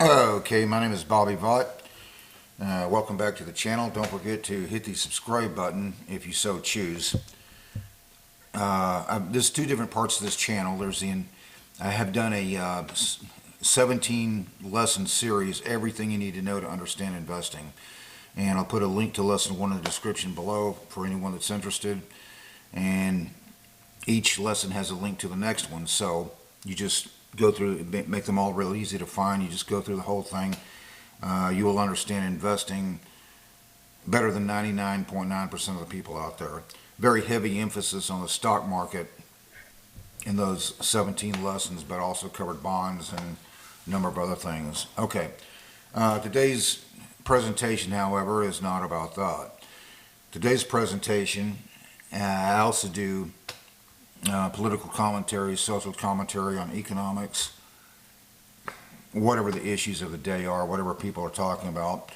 Okay, my name is Bobby Vaught. Welcome back to the channel. Don't forget to hit the subscribe button if you so choose. There's two different parts of this channel. I have done a 17 lesson series, everything you need to know to understand investing. And I'll put a link to lesson 1 in the description below for anyone that's interested. And each lesson has a link to the next one, so you just go through, make them all real easy to find. You just go through the whole thing. You will understand investing better than 99.9% of the people out there. Very heavy emphasis on the stock market in those 17 lessons, but also covered bonds and a number of other things. Okay, today's presentation, however, is not about that. Today's presentation, I also do political commentary, social commentary on economics, whatever the issues of the day are, whatever people are talking about.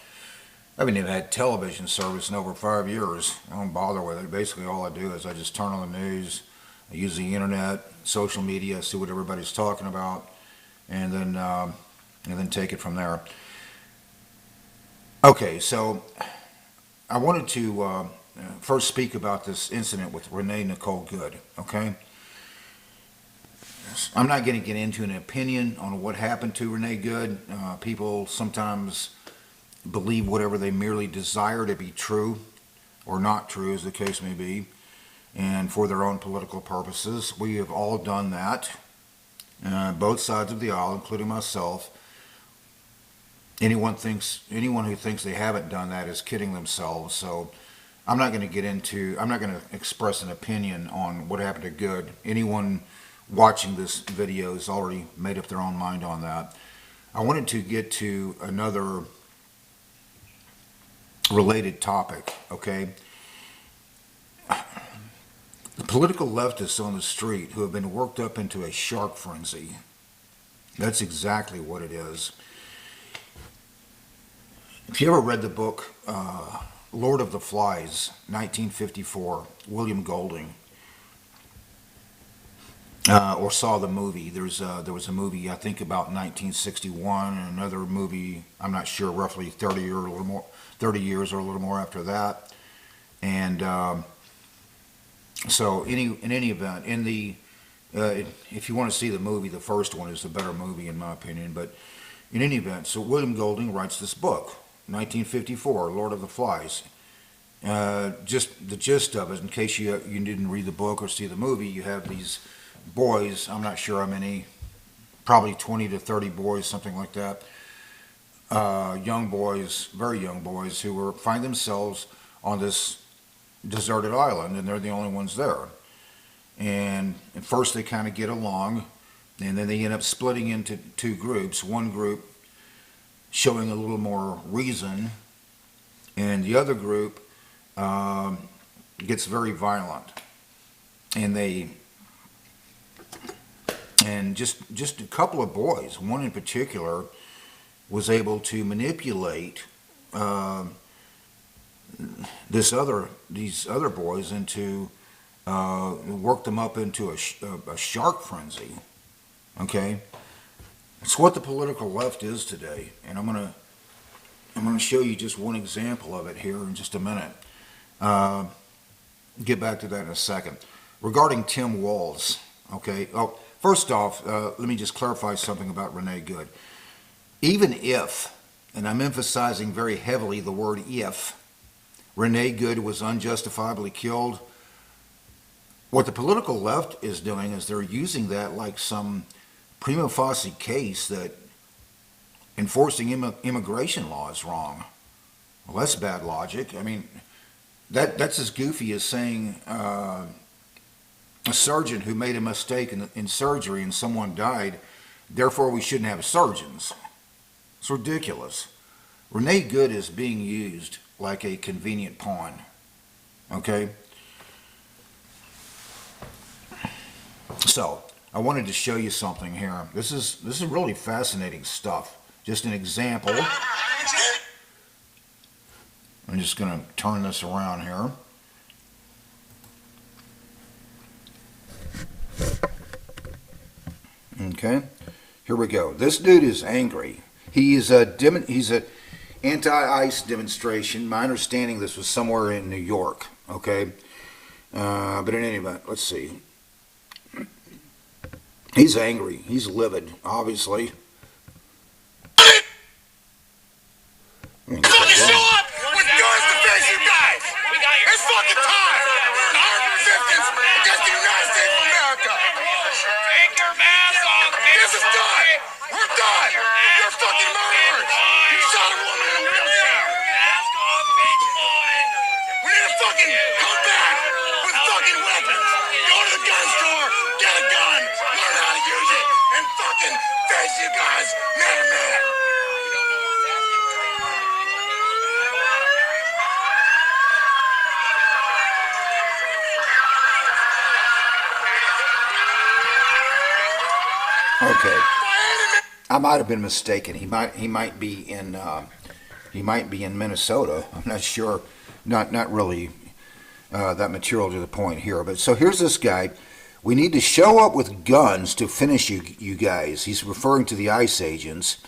I haven't even had television service in over 5 years. I don't bother with it. Basically all I do is I just turn on the news, I use the internet, social media, see what everybody's talking about, and then take it from there. Okay, so I wanted to first speak about this incident with Renee Nicole Goode, okay? I'm not going to get into an opinion on what happened to Renee Goode. People sometimes believe whatever they merely desire to be true or not true, as the case may be, and for their own political purposes. We have all done that, both sides of the aisle, including myself. Anyone who thinks they haven't done that is kidding themselves. So I'm not going to express an opinion on what happened to Goode. Anyone watching this video has already made up their own mind on that. I wanted to get to another related topic, okay? The political leftists on the street who have been worked up into a shark frenzy. That's exactly what it is. If you ever read the book Lord of the Flies, 1954, William Golding, or saw the movie, there was a movie, I think about 1961, and another movie, I'm not sure, roughly 30 years or a little more after that. And so in any event, if you want to see the movie, the first one is the better movie in my opinion. But in any event, so William Golding writes this book, 1954, Lord of the Flies. Just the gist of it, in case you didn't read the book or see the movie, you have these boys, I'm not sure how many, probably 20 to 30 boys, something like that, young boys, very young boys, who find themselves on this deserted island, and they're the only ones there. And at first they kind of get along, and then they end up splitting into two groups. One group showing a little more reason, and the other group gets very violent. And just a couple of boys, one in particular, was able to manipulate these other boys into work them up into a shark frenzy. Okay, it's what the political left is today, and I'm gonna show you just one example of it here in just a minute. Get back to that in a second. Regarding Tim Walz, okay. Oh, first off, let me just clarify something about Renee Goode. Even if, and I'm emphasizing very heavily the word if, Renee Goode was unjustifiably killed, what the political left is doing is they're using that like some prima facie case that enforcing immigration law is wrong. Well, that's bad logic. I mean, that's as goofy as saying a surgeon who made a mistake in surgery and someone died, therefore we shouldn't have surgeons. It's ridiculous. Renee Goode is being used like a convenient pawn. Okay? So, I wanted to show you something here. This is really fascinating stuff. Just an example. I'm just going to turn this around here. Okay, here we go. This dude is angry. He's he's a anti-ICE demonstration. My understanding, this was somewhere in New York. Okay, but in any event, let's see. He's angry. He's livid, obviously. Fucking show up with guns to face you guys! It's fucking time! We're in armed resistance against the United States of America! Take your mask off! This is done! We're done! You're fucking murderers! You shot a woman in a wheelchair! Mask off, bitch boy! We need to fucking come back with fucking weapons! Go to the gun store, get a gun, learn how to use it, and fucking face you guys man to man! Okay, I might have been mistaken. He might be in Minnesota. I'm not sure. Not really that material to the point here. But so here's this guy. We need to show up with guns to finish you guys. He's referring to the ICE agents.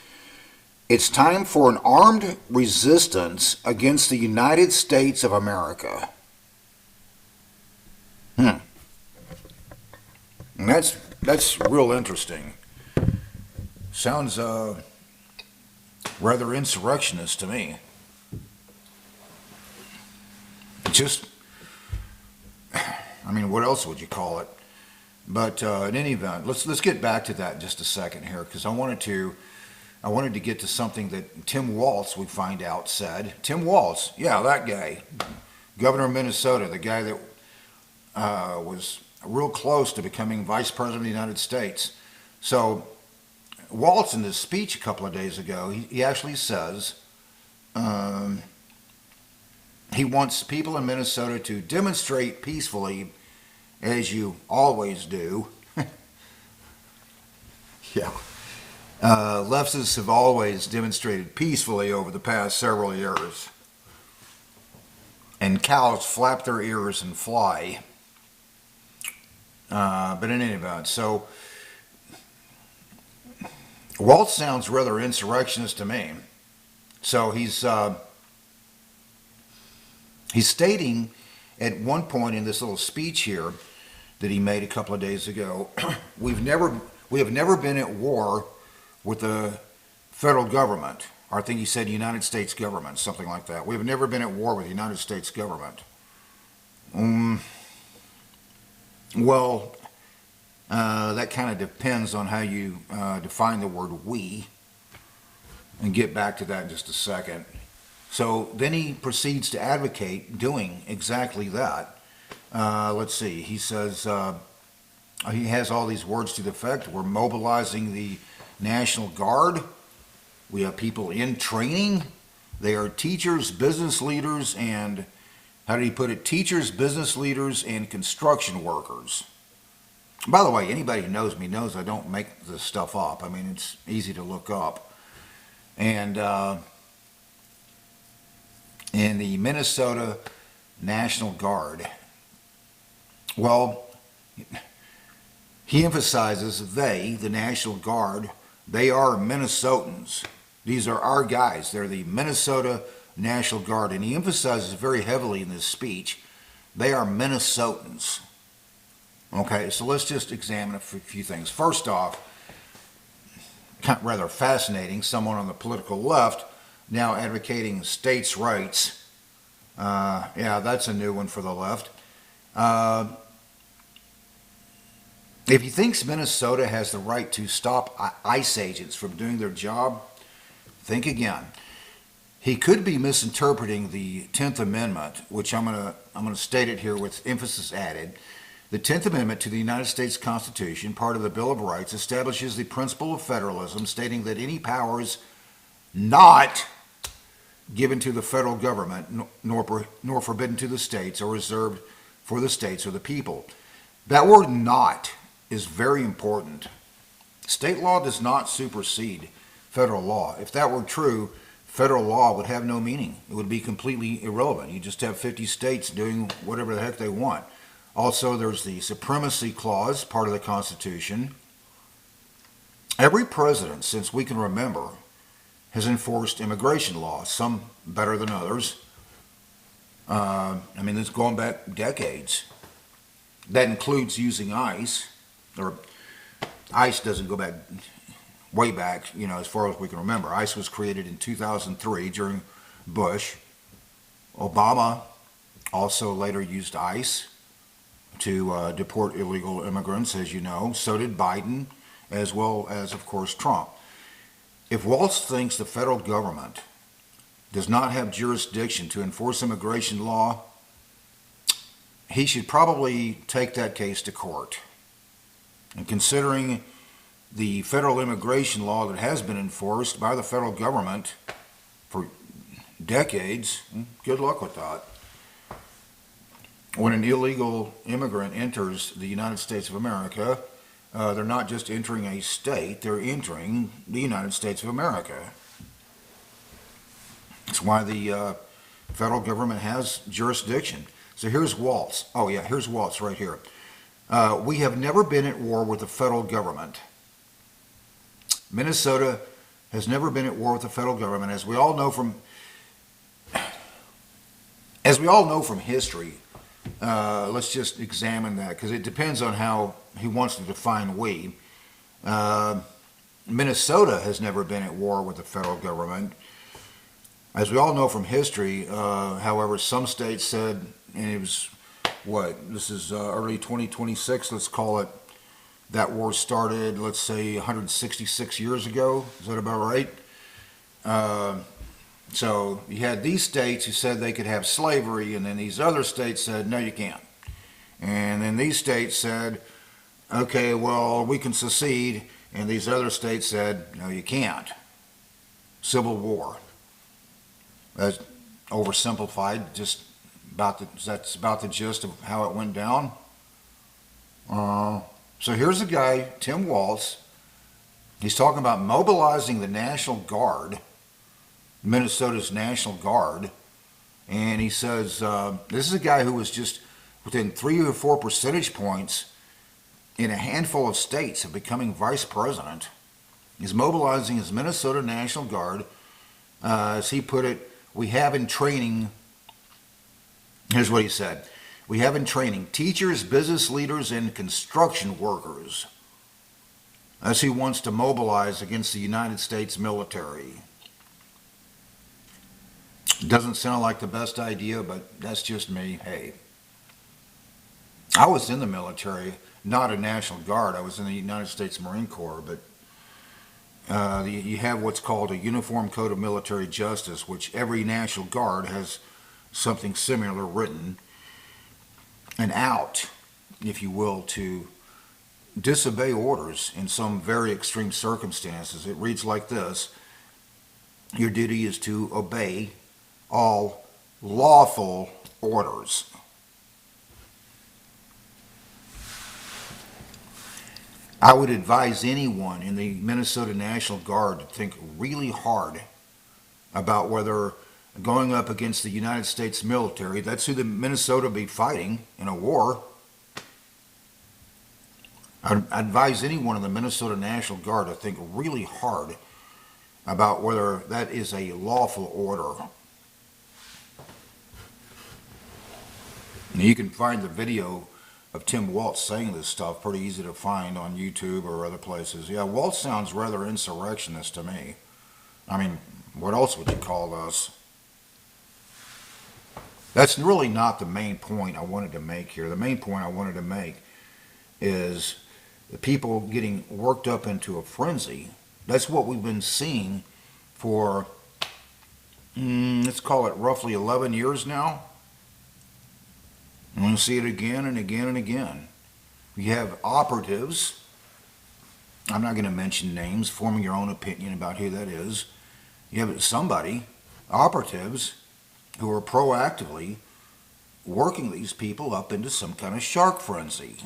It's time for an armed resistance against the United States of America. And that's real interesting. Sounds rather insurrectionist to me. Just, I mean, what else would you call it? But in any event, let's get back to that in just a second here, because I wanted to get to something that Tim Walz, we find out, said. Tim Walz, yeah, that guy, governor of Minnesota, the guy that was real close to becoming vice president of the United States. So Walz, in his speech a couple of days ago, he actually says he wants people in Minnesota to demonstrate peacefully, as you always do. Yeah. Leftists have always demonstrated peacefully over the past several years. And cows flap their ears and fly. But in any event, so Walz sounds rather insurrectionist to me. So he's stating at one point in this little speech here that he made a couple of days ago, we have never been at war with the federal government. Or I think he said United States government, something like that. We have never been at war with the United States government. Well, that kind of depends on how you define the word we, and get back to that in just a second. So then he proceeds to advocate doing exactly that. Let's see, he says, he has all these words to the effect: we're mobilizing the National Guard, we have people in training, they are teachers, business leaders, and, how did he put it, teachers, business leaders, and construction workers. By the way, anybody who knows me knows I don't make this stuff up. I mean, it's easy to look up. And in the Minnesota National Guard, well, he emphasizes they, the National Guard, they are Minnesotans. These are our guys. They're the Minnesota National Guard. And he emphasizes very heavily in this speech, they are Minnesotans. Okay, so let's just examine a few things. First off, rather fascinating, someone on the political left now advocating states' rights. Yeah, that's a new one for the left. If he thinks Minnesota has the right to stop ICE agents from doing their job, think again. He could be misinterpreting the 10th Amendment, which I'm gonna state it here with emphasis added. The 10th Amendment to the United States Constitution, part of the Bill of Rights, establishes the principle of federalism, stating that any powers not given to the federal government nor forbidden to the states are reserved for the states or the people. That word "not" is very important. State law does not supersede federal law. If that were true, federal law would have no meaning. It would be completely irrelevant. You just have 50 states doing whatever the heck they want. Also, there's the Supremacy Clause, part of the Constitution. Every president, since we can remember, has enforced immigration laws, some better than others. I mean, it's going back decades. That includes using ICE, or ICE doesn't go back way back, as far as we can remember. ICE was created in 2003 during Bush. Obama also later used ICE to deport illegal immigrants, as you know. So did Biden, as well as, of course, Trump. If Waltz thinks the federal government does not have jurisdiction to enforce immigration law, he should probably take that case to court. And considering the federal immigration law that has been enforced by the federal government for decades, good luck with that. When an illegal immigrant enters the United States of America, they're not just entering a state, they're entering the United States of America. That's why the federal government has jurisdiction. So here's Waltz. Oh yeah, here's Waltz right here. We have never been at war with the federal government. Minnesota has never been at war with the federal government. As we all know from history, let's just examine that, because it depends on how he wants to define we. Minnesota has never been at war with the federal government. As we all know from history, however, some states said, and it was, this is early 2026, let's call it, that war started, let's say, 166 years ago. Is that about right? So you had these states who said they could have slavery, and then these other states said, no, you can't. And then these states said, okay, well, we can secede, and these other states said, no, you can't. Civil War. That's oversimplified, that's about the gist of how it went down. So here's a guy, Tim Waltz. He's talking about mobilizing the National Guard, Minnesota's National Guard, and he says this is a guy who was just within 3 or 4 percentage points in a handful of states of becoming vice president. He's mobilizing his Minnesota National Guard. As he put it, we have in training, here's what he said, we have in training teachers, business leaders, and construction workers, as he wants to mobilize against the United States military. Doesn't sound like the best idea, but that's just me. Hey, I was in the military, not a National Guard. I was in the United States Marine Corps, but you have what's called a Uniform Code of Military Justice, which every National Guard has something similar written, an out, if you will, to disobey orders in some very extreme circumstances. It reads like this: your duty is to obey all lawful orders. I would advise anyone in the Minnesota National Guard to think really hard about whether going up against the United States military, that's who the Minnesota will be fighting in a war. I'd advise anyone in the Minnesota National Guard to think really hard about whether that is a lawful order. Now, you can find the video of Tim Waltz saying this stuff pretty easy to find on YouTube or other places. Yeah, Waltz sounds rather insurrectionist to me. I mean, what else would you call us? That's really not the main point I wanted to make here. The main point I wanted to make is the people getting worked up into a frenzy. That's what we've been seeing for, let's call it roughly 11 years now. I'm going to see it again and again and again. You have operatives, I'm not going to mention names, forming your own opinion about who that is. You have somebody, operatives, who are proactively working these people up into some kind of shark frenzy.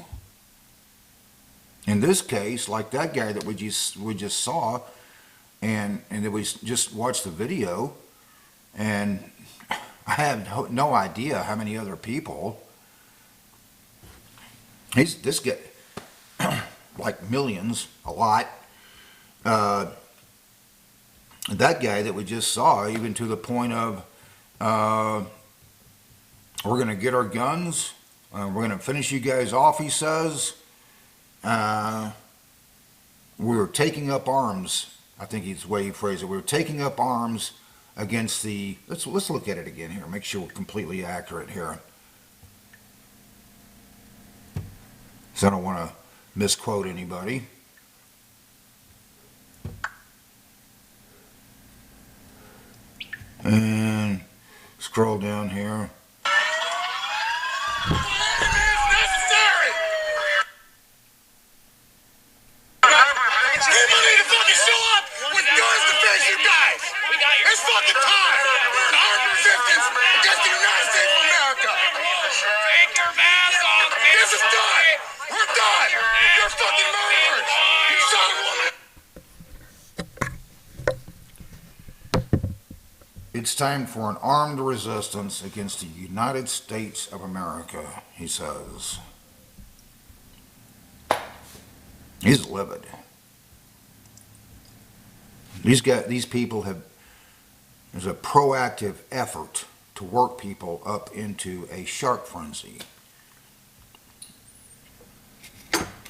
In this case, like that guy that we just saw, and that we just watched the video, and I have no idea how many other people. This guy, like millions, a lot. that guy that we just saw, even to the point of, we're going to get our guns, we're going to finish you guys off, he says. We're taking up arms, I think it's the way he phrased it. We're taking up arms against the, let's look at it again here, make sure we're completely accurate here. So I don't want to misquote anybody. And scroll down here. People need to fucking show up with guns to face you guys. It's fucking time. We're an armed resistance against the United States of America. Take your mask off. This is done. We're done. You're fucking murderers. You shot a woman. It's time for an armed resistance against the United States of America, he says. He's livid. These people have, there's a proactive effort to work people up into a shark frenzy.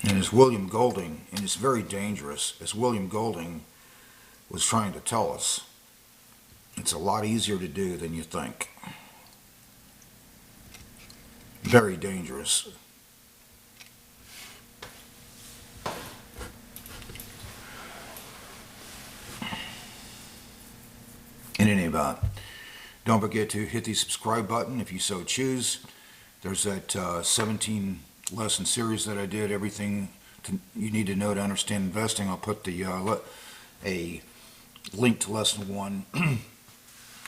And as William Golding, and it's very dangerous, as William Golding was trying to tell us, it's a lot easier to do than you think. Very dangerous. In any event, don't forget to hit the subscribe button if you so choose. There's that 17 lesson series that I did, everything you need to know to understand investing. I'll put the a link to lesson 1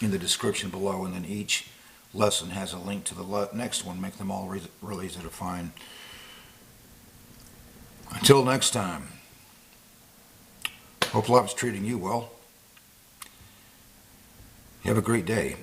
in the description below, and then each lesson has a link to the next one. Make them all really easy to find. Until next time, hope life's treating you well. Have a great day.